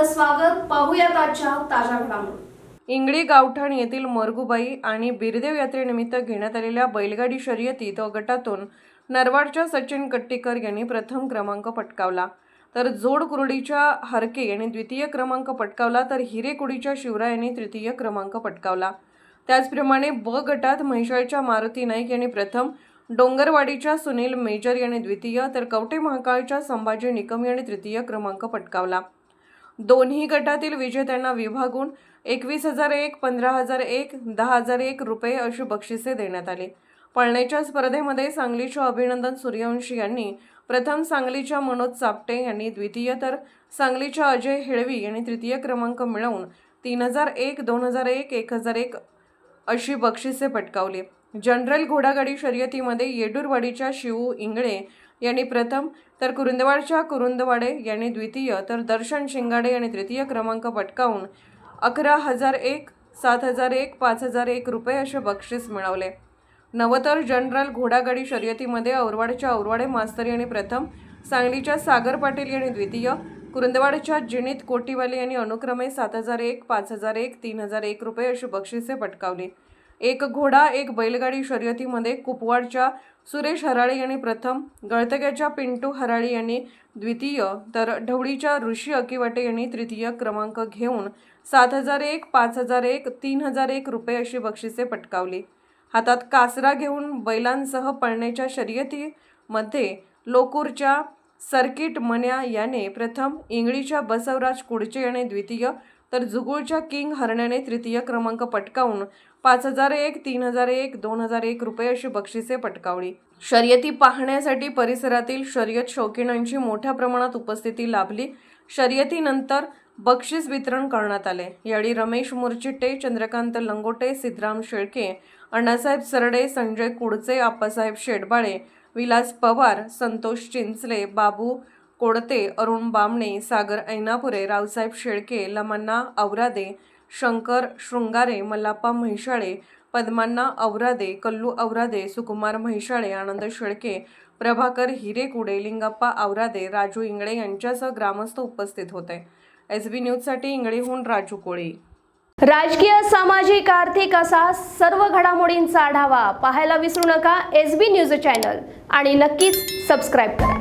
स्वागत. पाहूयात आजच्या ताज्या घडामोडी. इंगळी गावठाण येथील मरगुबाई आणि बिरदेव यात्रेनिमित्त घेण्यात आलेल्या बैलगाडी शर्यतीत गटातून नरवाडच्या सचिन कट्टीकर यांनी प्रथम क्रमांक पटकावला, तर जोड कुर्डीच्या हरके यांनी द्वितीय क्रमांक पटकावला, तर हिरेकुडीच्या शिवराय यांनी तृतीय क्रमांक पटकावला. त्याचप्रमाणे ब गटात म्हैसाळच्या मारुती नाईक यांनी प्रथम, डोंगरवाडीच्या सुनील मेजर यांनी द्वितीय, तर कवठे महाकाळच्या संभाजी निकम यांनी तृतीय क्रमांक पटकावला. दोन्ही गटातील विजेत्यांना विभागून 21,001, 15,001, 10,001 रुपये अशी बक्षिसे देण्यात आली. पळण्याच्या स्पर्धेमध्ये सांगलीच्या अभिनंदन सूर्यवंशी यांनी प्रथम, सांगलीच्या मनोज चापटे यांनी द्वितीय, तर सांगलीच्या अजय हेळवी यांनी तृतीय क्रमांक मिळवून 3,001, 2,001, 1,001 अशी बक्षिसे पटकावली. जनरल घोडागाडी शर्यतीमध्ये येडूरवाडीच्या शिवू इंगळे यांनी प्रथम, तर कुरुंदवाडच्या कुरुंदवाडे यांनी द्वितीय, तर दर्शन शिंगाडे यांनी तृतीय क्रमांक पटकावून 11,001, 7,001, 5,001 रुपये असे बक्षीस मिळवले. नवतर जनरल घोडागाडी शर्यतीमध्ये औरवाडच्या औरवाडे मास्तर यांनी प्रथम, सांगलीच्या सागर पाटील यांनी द्वितीय, कुरुंदवाडच्या जिनीत कोटीवाले यांनी अनुक्रमे 7,001, 5,001, 3,001 रुपये अशी बक्षिसे पटकावली. एक घोडा एक बैलगाडी शर्यतीमध्ये कुपवाडच्या सुरेश हराळे यांनी प्रथम, गळतग्याच्या पिंटू हराळे यांनी द्वितीय, तर ढवळीच्या ऋषी अकिवाटे यांनी तृतीय क्रमांक घेऊन 7,001, 5,001, 3,001 रुपये अशी बक्षिसे पटकावली. हातात कासरा घेऊन बैलांसह पळण्याच्या शर्यतीमध्ये लोकूरच्या सर्किट मन्या याने प्रथम, इंगळीच्या बसवराज कुडचे याने द्वितीय, तर जुगुळच्या किंग हरण्याने तृतीय क्रमांक पटकावून 5,001, 3,001, 2,001 रुपये अशी बक्षिसे पटकावली. शर्यती पाहण्यासाठी परिसरातील शर्यत शौकीनांची मोठ्या प्रमाणात उपस्थिती लाभली. शर्यतीनंतर बक्षीस वितरण करण्यात आले. यावेळी रमेश मुरचिट्टे, चंद्रकांत लंगोटे, सिद्धराम शेळके, अण्णासाहेब सरडे, संजय कुडचे, आप्पासाहेब शेडबाळे, विलास पवार, संतोष चिंचले, बाबू कोडते, अरुण बामणे, सागर ऐनापुरे, रावसाहेब शेळके, लमन्ना औरादे, शंकर शृंगारे, मल्लाप्पा म्हैसाळे, पद्मांना औरादे, कल्लू औरादे, सुकुमार म्हैसाळे, आनंद शेळके, प्रभाकर हिरेकुडे, लिंगप्पा औरादे, राजू इंगळे यांच्यासह ग्रामस्थ उपस्थित होते. SB न्यूजसाठी इंगळीहून राजू कोळी. राजकीय, सामाजिक, आर्थिक असा सर्व घडामोडींचा आढावा पाहायला विसरू नका SB न्यूज चॅनल आणि नक्कीच सबस्क्राईब करा.